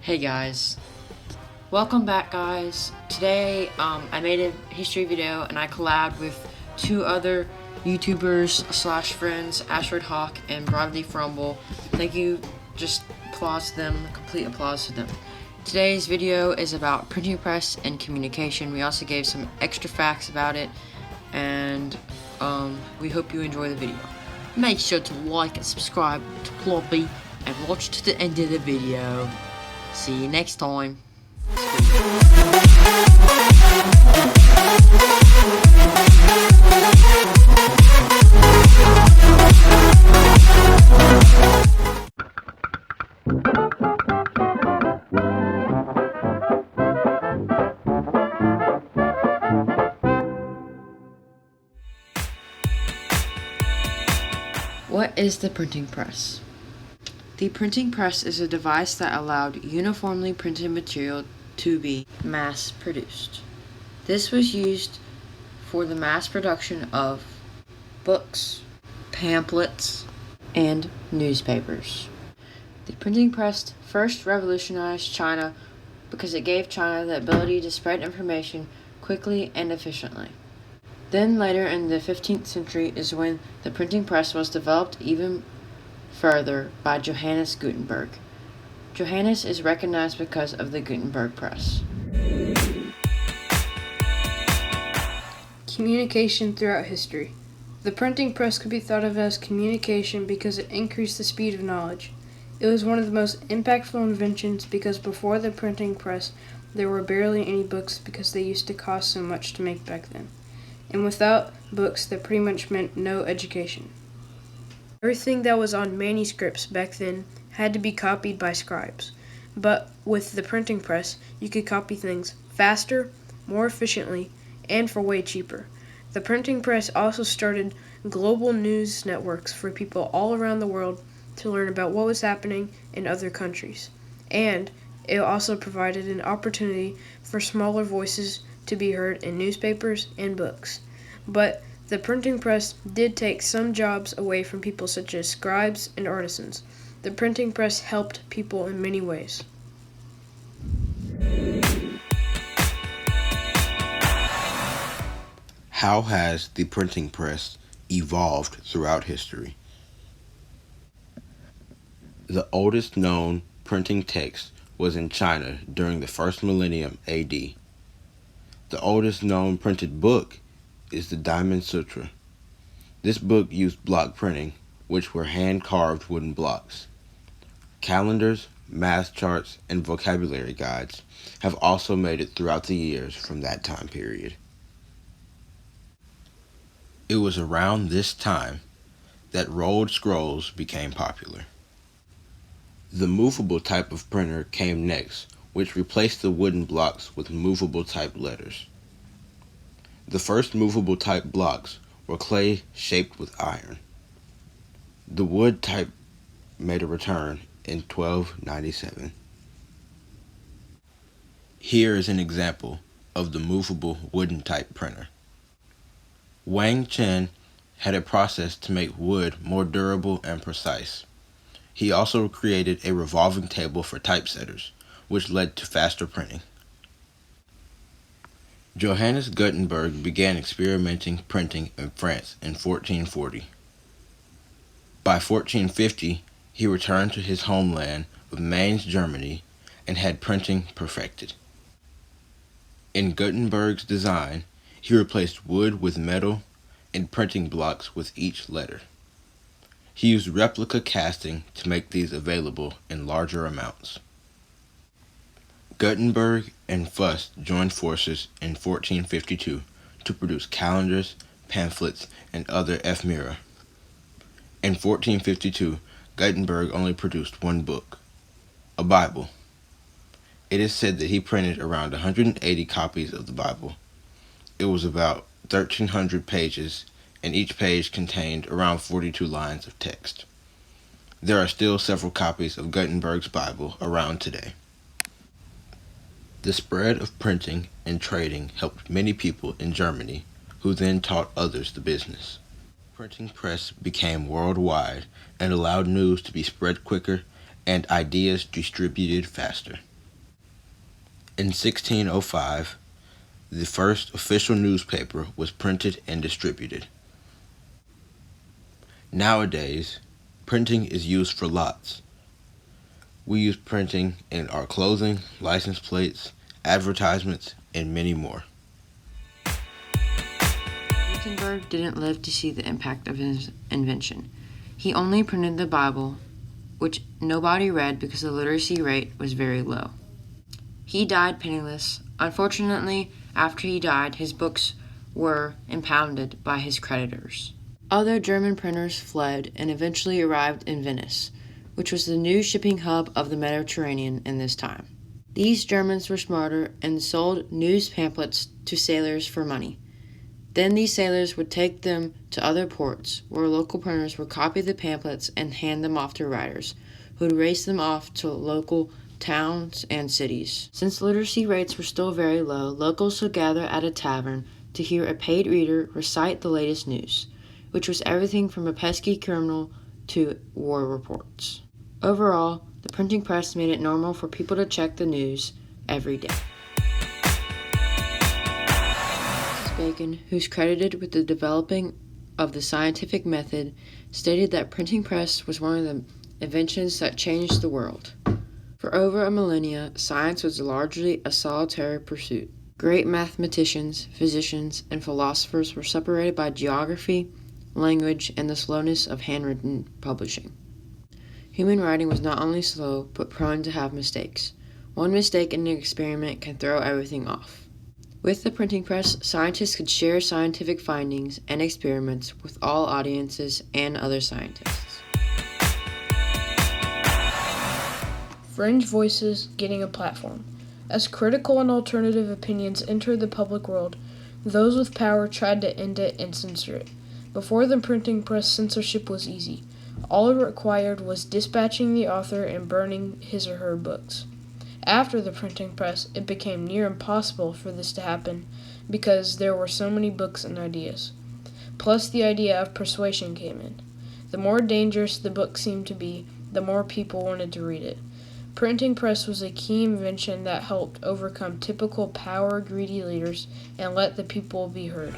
Hey guys, welcome back guys. Today I made a history video and I collabed with two other YouTubers slash friends, Ashford Hawk and broadleafRumble. Thank you, just applause to them, complete applause to them. Today's video is about printing press and communication. We also gave some extra facts about it and we hope you enjoy the video. Make sure to like and subscribe to Ploppy and watch to the end of the video. See you next time. What is the printing press? The printing press is a device that allowed uniformly printed material to be mass-produced. This was used for the mass production of books, pamphlets, and newspapers. The printing press first revolutionized China because it gave China the ability to spread information quickly and efficiently. Then later in the 15th century is when the printing press was developed even further by Johannes Gutenberg. Johannes is recognized because of the Gutenberg press. Communication throughout history. The printing press could be thought of as communication because it increased the speed of knowledge. It was one of the most impactful inventions because before the printing press, there were barely any books because they used to cost so much to make back then. And without books, that pretty much meant no education. Everything that was on manuscripts back then had to be copied by scribes. But with the printing press, you could copy things faster, more efficiently, and for way cheaper. The printing press also started global news networks for people all around the world to learn about what was happening in other countries. And it also provided an opportunity for smaller voices to be heard in newspapers and books. But the printing press did take some jobs away from people such as scribes and artisans. The printing press helped people in many ways. How has the printing press evolved throughout history? The oldest known printing text was in China during the first millennium AD. The oldest known printed book is the Diamond Sutra. This book used block printing, which were hand-carved wooden blocks. Calendars, math charts, and vocabulary guides have also made it throughout the years from that time period. It was around this time that rolled scrolls became popular. The movable type of printer came next, which replaced the wooden blocks with movable type letters. The first movable type blocks were clay shaped with iron. The wood type made a return in 1297. Here is an example of the movable wooden type printer. Wang Chen had a process to make wood more durable and precise. He also created a revolving table for typesetters, which led to faster printing. Johannes Gutenberg began experimenting printing in France in 1440. By 1450, he returned to his homeland of Mainz, Germany, and had printing perfected. In Gutenberg's design, he replaced wood with metal and printing blocks with each letter. He used replica casting to make these available in larger amounts. Gutenberg and Fuss joined forces in 1452 to produce calendars, pamphlets, and other ephemera. In 1452, Gutenberg only produced one book, a Bible. It is said that he printed around 180 copies of the Bible. It was about 1,300 pages, and each page contained around 42 lines of text. There are still several copies of Gutenberg's Bible around today. The spread of printing and trading helped many people in Germany, who then taught others the business. The printing press became worldwide and allowed news to be spread quicker and ideas distributed faster. In 1605, the first official newspaper was printed and distributed. Nowadays, printing is used for lots. We use printing in our clothing, license plates, advertisements, and many more. Gutenberg didn't live to see the impact of his invention. He only printed the Bible, which nobody read because the literacy rate was very low. He died penniless. Unfortunately, after he died, his books were impounded by his creditors. Other German printers fled and eventually arrived in Venice, which was the new shipping hub of the Mediterranean in this time. These Germans were smarter and sold news pamphlets to sailors for money. Then these sailors would take them to other ports, where local printers would copy the pamphlets and hand them off to writers, who would race them off to local towns and cities. Since literacy rates were still very low, locals would gather at a tavern to hear a paid reader recite the latest news, which was everything from a pesky criminal to war reports. Overall, the printing press made it normal for people to check the news every day. Bacon, who's credited with the developing of the scientific method, stated that printing press was one of the inventions that changed the world. For over a millennia, science was largely a solitary pursuit. Great mathematicians, physicians, and philosophers were separated by geography, language, and the slowness of handwritten publishing. Human writing was not only slow, but prone to have mistakes. One mistake in an experiment can throw everything off. With the printing press, scientists could share scientific findings and experiments with all audiences and other scientists. Fringe voices getting a platform. As critical and alternative opinions entered the public world, those with power tried to end it and censor it. Before the printing press, censorship was easy. All it required was dispatching the author and burning his or her books. After the printing press, it became near impossible for this to happen because there were so many books and ideas. Plus, the idea of persuasion came in. The more dangerous the book seemed to be, the more people wanted to read it. Printing press was a key invention that helped overcome typical power-greedy leaders and let the people be heard.